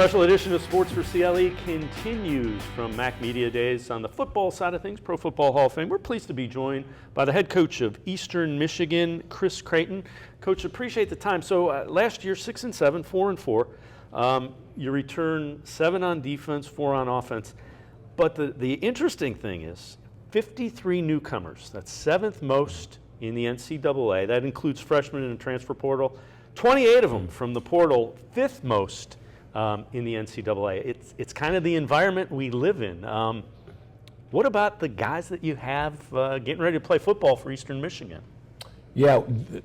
Special edition of Sports for CLE continues from MAC Media Days on the football side of things, Pro Football Hall of Fame. We're pleased to be joined by the head coach of Eastern Michigan, Chris Creighton. Coach, appreciate the time. So last year, 6-7, 4-4. You return 7 on defense, 4 on offense. But the interesting thing is 53 newcomers. That's 7th most in the NCAA. That includes freshmen in the transfer portal. 28 of them from the portal, 5th most in the NCAA. It's kind of the environment we live in. What about the guys that you have getting ready to play football for Eastern Michigan? Yeah,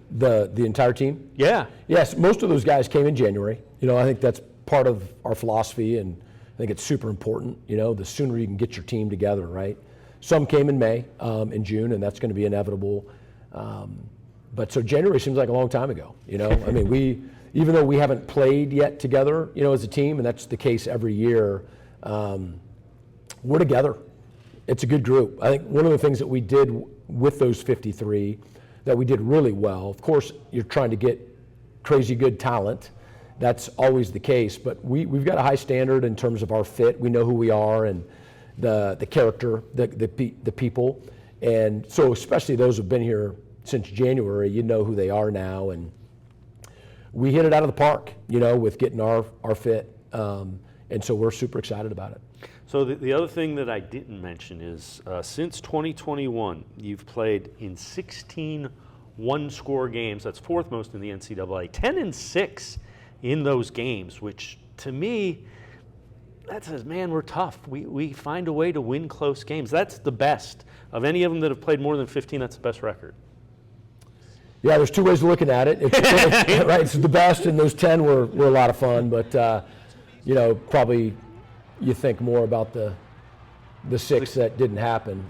the entire team? Yeah. Yes, most of those guys came in January. You know, I think that's part of our philosophy, and I think it's super important. You know, the sooner you can get your team together, right? Some came in May, in June, and that's going to be inevitable. But so January seems like a long time ago. You know, I mean, even though we haven't played yet together, you know, as a team, and that's the case every year, we're together. It's a good group. I think one of the things that we did with those 53 that we did really well, of course, you're trying to get crazy good talent. That's always the case, but we've got a high standard in terms of our fit. We know who we are and the character, the people. And so especially those who've been here since January, you know who they are now. And we hit it out of the park, you know, with getting our fit. And so we're super excited about it. So the other thing that I didn't mention is since 2021, you've played in 16 one-score games. That's 4th most in the NCAA. 10-6 in those games, which to me, that says, man, we're tough. We find a way to win close games. That's the best. Of any of them that have played more than 15, that's the best record. Yeah, there's 2 ways of looking at it. It's right, it's the best, and those 10 were a lot of fun, but you know, probably you think more about the 6 that didn't happen.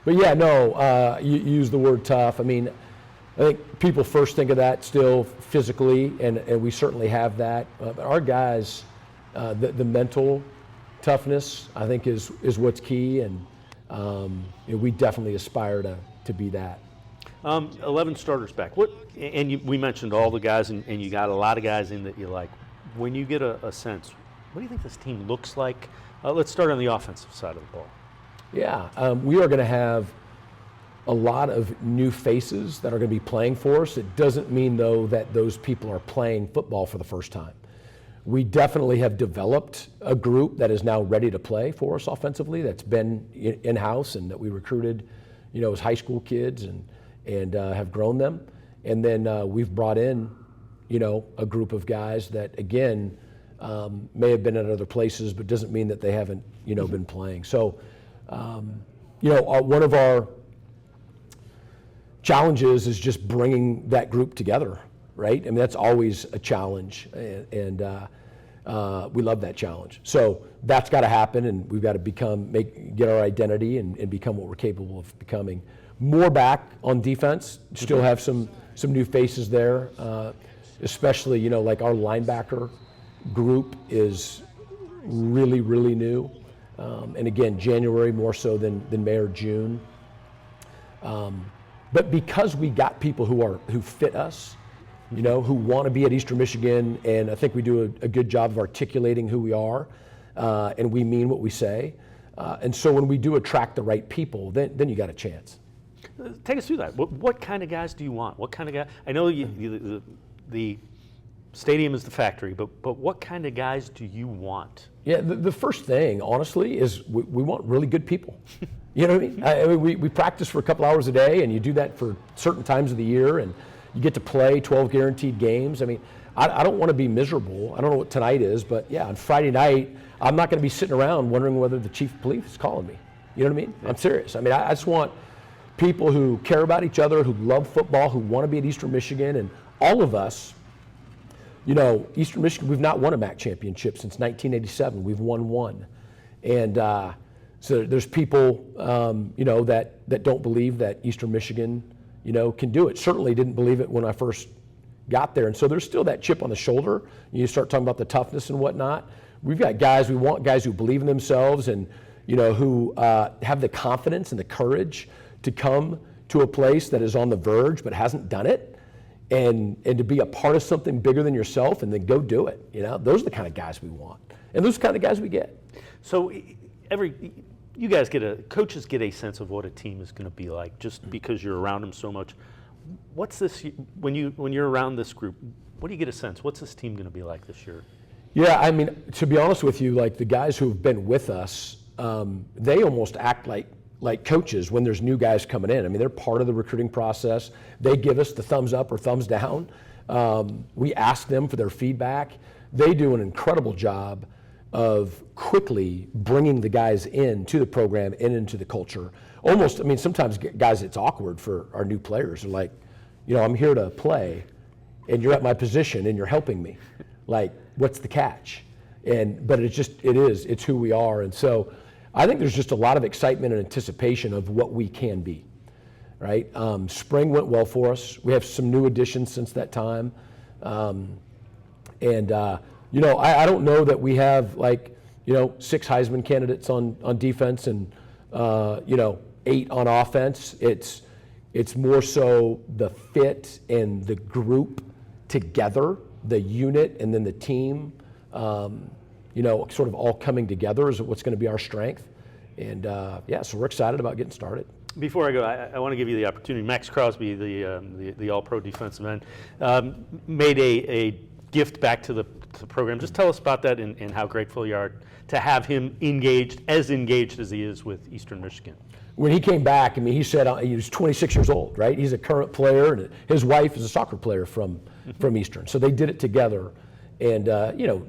But yeah, no, you use the word tough. I mean, I think people first think of that still physically, and we certainly have that. Our guys, the mental toughness, I think, is what's key, and you know, we definitely aspire to be that. 11 starters back. We mentioned all the guys, and you got a lot of guys in that you like. When you get a sense, what do you think this team looks like? Let's start on the offensive side of the ball. Yeah, we are going to have a lot of new faces that are going to be playing for us. It doesn't mean, though, that those people are playing football for the first time. We definitely have developed a group that is now ready to play for us offensively, that's been in-house and that we recruited, you know, as high school kids and have grown them. And then we've brought in, you know, a group of guys that, again, may have been at other places, but doesn't mean that they haven't, you know, been playing. So, you know, one of our challenges is just bringing that group together, right? I mean, that's always a challenge, and we love that challenge. So that's got to happen, and we've got to get our identity and become what we're capable of becoming. More back on defense, still have some new faces there, especially, you know, like our linebacker group is really, really new. And again, January more so than May or June. But because we got people who fit us, you know, who want to be at Eastern Michigan, and I think we do a good job of articulating who we are, and we mean what we say. And so when we do attract the right people, then you got a chance. Take us through that. What kind of guys do you want? What kind of guy? I know the stadium is the factory, but what kind of guys do you want? Yeah, the first thing, honestly, is we want really good people. You know what I mean? We practice for a couple hours a day, and you do that for certain times of the year, and you get to play 12 guaranteed games. I mean, I don't want to be miserable. I don't know what tonight is, but yeah, on Friday night, I'm not going to be sitting around wondering whether the chief of police is calling me. You know what I mean? I'm serious. I mean, I just want people who care about each other, who love football, who want to be at Eastern Michigan, and all of us. You know, Eastern Michigan, we've not won a MAC championship since 1987. We've won 1. And so there's people, you know, that don't believe that Eastern Michigan, you know, can do it. Certainly didn't believe it when I first got there. And so there's still that chip on the shoulder. You start talking about the toughness and whatnot. We've got guys, we want guys who believe in themselves and, you know, who have the confidence and the courage to come to a place that is on the verge but hasn't done it and to be a part of something bigger than yourself and then go do it. Those are the kind of guys we want, and those are the kind of guys we get. So coaches get a sense of what a team is going to be like just because you're around them so much. What's this when you're around this group? What do you get a sense? What's this team going to be like this year? Yeah, I mean, to be honest with you, like the guys who've been with us, they almost act like coaches when there's new guys coming in. I mean, they're part of the recruiting process. They give us the thumbs up or thumbs down. We ask them for their feedback. They do an incredible job of quickly bringing the guys into the program and into the culture. Almost, I mean, sometimes guys, it's awkward for our new players. They're like, I'm here to play, and you're at my position, and you're helping me. Like, what's the catch? But it's who we are. And so I think there's just a lot of excitement and anticipation of what we can be, right? Spring went well for us. We have some new additions since that time. I don't know that we have 6 Heisman candidates on defense and 8 on offense. It's more so the fit and the group together, the unit and then the team, sort of all coming together is what's going to be our strength. And so we're excited about getting started. Before I go, I want to give you the opportunity. Max Crosby, the All-Pro defensive end, made a gift back to the program. Just tell us about that and how grateful you are to have him engaged as he is with Eastern Michigan. When he came back, I mean, he said he was 26 years old, right? He's a current player, and his wife is a soccer player from Eastern. So they did it together and,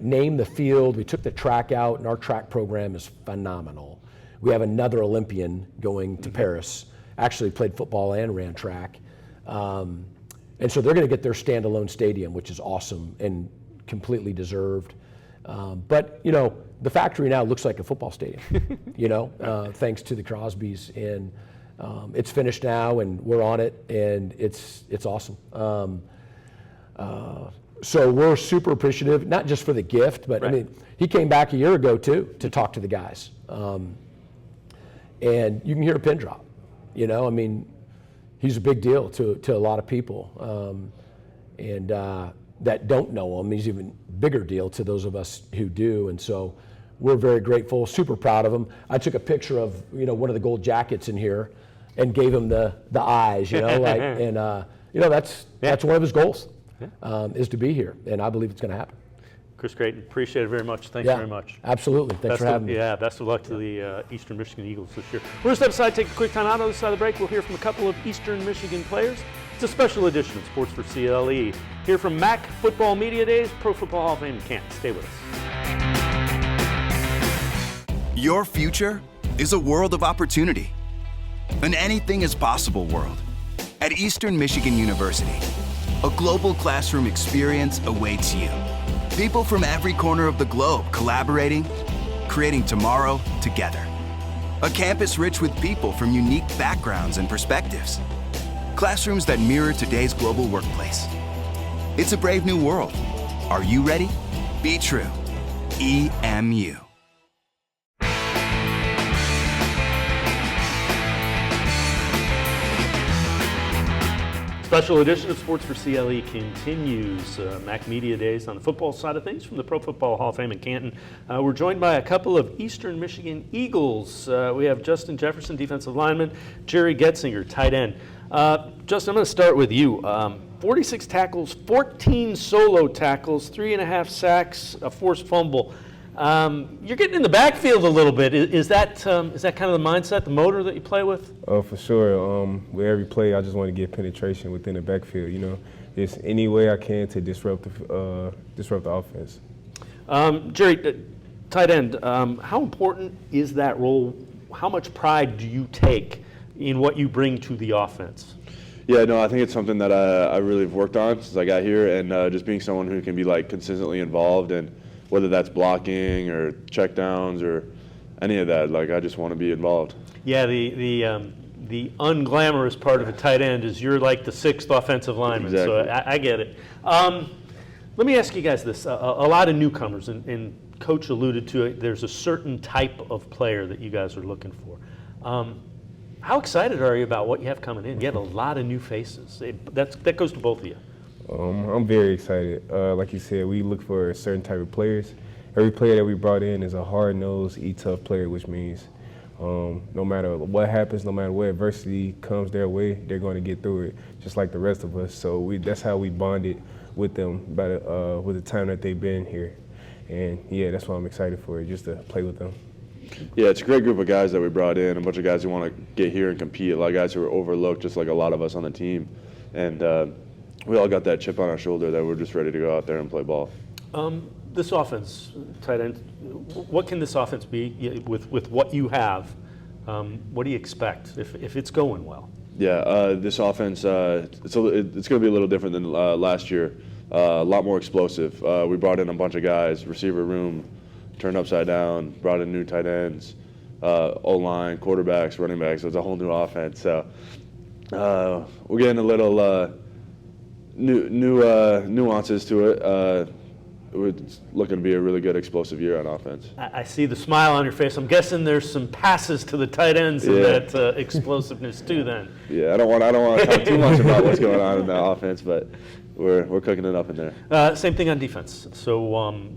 named the field. We took the track out, and our track program is phenomenal. We have another Olympian going to Paris, actually played football and ran track. And so they're going to get their standalone stadium, which is awesome and completely deserved. But the factory now looks like a football stadium, thanks to the Crosbys. And it's finished now, and we're on it, and it's awesome. So we're super appreciative, not just for the gift, but right. I mean, he came back a year ago too to talk to the guys. And you can hear a pin drop, I mean, he's a big deal to a lot of people. That don't know him, he's even bigger deal to those of us who do. And so we're very grateful, super proud of him. I took a picture of, one of the gold jackets in here and gave him the eyes, that's one of his goals, is to be here. And I believe it's going to happen. Chris Creighton, appreciate it very much. Thanks very much. Absolutely. Thanks for having me. Yeah, best of luck to the Eastern Michigan Eagles this year. We're going to step aside, take a quick time out. On the side of the break, we'll hear from a couple of Eastern Michigan players. It's a special edition of Sports for CLE. Hear from MAC Football Media Days, Pro Football Hall of Fame in Canton. Stay with us. Your future is a world of opportunity. An anything is possible world. At Eastern Michigan University, a global classroom experience awaits you. People from every corner of the globe collaborating, creating tomorrow together. A campus rich with people from unique backgrounds and perspectives. Classrooms that mirror today's global workplace. It's a brave new world. Are you ready? Be true. EMU. Special edition of Sports for CLE continues. MAC Media Days on the football side of things from the Pro Football Hall of Fame in Canton. We're joined by a couple of Eastern Michigan Eagles. We have Justin Jefferson, defensive lineman, Jerry Getzinger, tight end. Justin, I'm going to start with you. 46 tackles, 14 solo tackles, 3.5 sacks, a forced fumble. You're getting in the backfield a little bit. Is that kind of the mindset, the motor that you play with? Oh, for sure. With every play, I just want to get penetration within the backfield. Just any way I can to disrupt the offense. Jerry, tight end. How important is that role? How much pride do you take in what you bring to the offense? Yeah, no, I think it's something that I really have worked on since I got here, and just being someone who can be consistently involved, and whether that's blocking or checkdowns or any of that, I just want to be involved. Yeah, the unglamorous part of a tight end is you're like the 6th offensive lineman. Exactly. So I get it. Let me ask you guys this: a lot of newcomers, and Coach alluded to it. There's a certain type of player that you guys are looking for. How excited are you about what you have coming in? You have a lot of new faces. That goes to both of you. I'm very excited. Like you said, we look for a certain type of players. Every player that we brought in is a hard-nosed, eat-tough player, which means no matter what happens, no matter what adversity comes their way, they're going to get through it, just like the rest of us. So that's how we bonded with them with the time that they've been here. And, yeah, that's what I'm excited for, just to play with them. Yeah, it's a great group of guys that we brought in, a bunch of guys who want to get here and compete, a lot of guys who are overlooked, just like a lot of us on the team. And we all got that chip on our shoulder that we're just ready to go out there and play ball. This offense, tight end, what can this offense be with what you have? What do you expect if it's going well? Yeah, this offense, it's going to be a little different than last year. A lot more explosive. We brought in a bunch of guys, receiver room turned upside down, brought in new tight ends, O-line, quarterbacks, running backs. So it's a whole new offense. So we're getting a little new nuances to it. It's looking to be a really good explosive year on offense. I see the smile on your face. I'm guessing there's some passes to the tight ends and that explosive too. Then. Yeah, I don't want to talk too much about what's going on in that offense, but we're cooking it up in there. Same thing on defense. So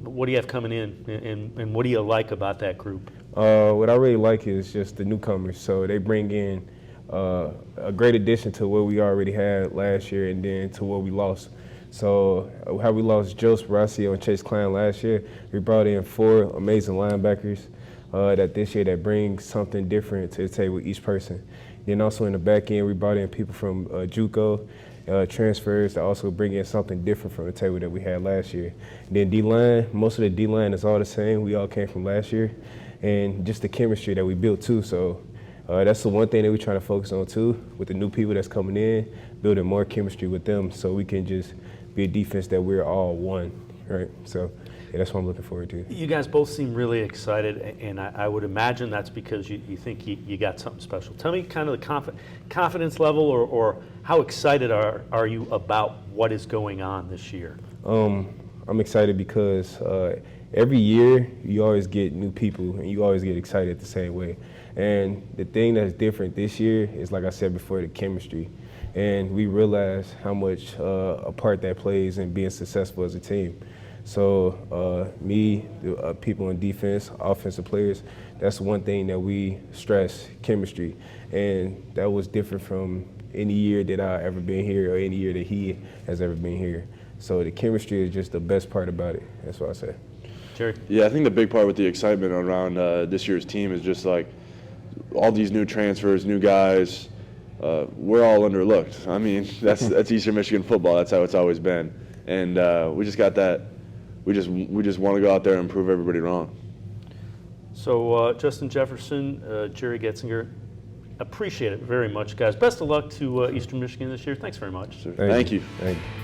what do you have coming in, and what do you like about that group? What I really like is just the newcomers. So they bring in a great addition to what we already had last year, and then to what we lost. So how we lost Joe Sparacio and Chase Klein last year, we brought in 4 amazing linebackers that this year that bring something different to the table with each person. Then also in the back end, we brought in people from JUCO, transfers that also bring in something different from the table that we had last year. And then D-line, most of the D-line is all the same. We all came from last year. And just the chemistry that we built too. So that's the one thing that we're trying to focus on too, with the new people that's coming in, building more chemistry with them so we can just be a defense that we're all one, right? So yeah, that's what I'm looking forward to. You guys both seem really excited, and I would imagine that's because you think you got something special. Tell me kind of the confidence level or how excited are you about what is going on this year? I'm excited because every year you always get new people and you always get excited the same way. And the thing that's different this year is, like I said before, the chemistry. And we realize how much a part that plays in being successful as a team. So me, the people in defense, offensive players, that's one thing that we stress, chemistry. And that was different from any year that I've ever been here or any year that he has ever been here. So the chemistry is just the best part about it. That's what I say. Jerry? Yeah, I think the big part with the excitement around this year's team is just like all these new transfers, new guys. We're all underlooked. I mean, that's Eastern Michigan football. That's how it's always been, and we just got that. We just want to go out there and prove everybody wrong. So Justin Jefferson, Jerry Getzinger, appreciate it very much, guys. Best of luck to Eastern Michigan this year. Thanks very much. Thank you. Thank you.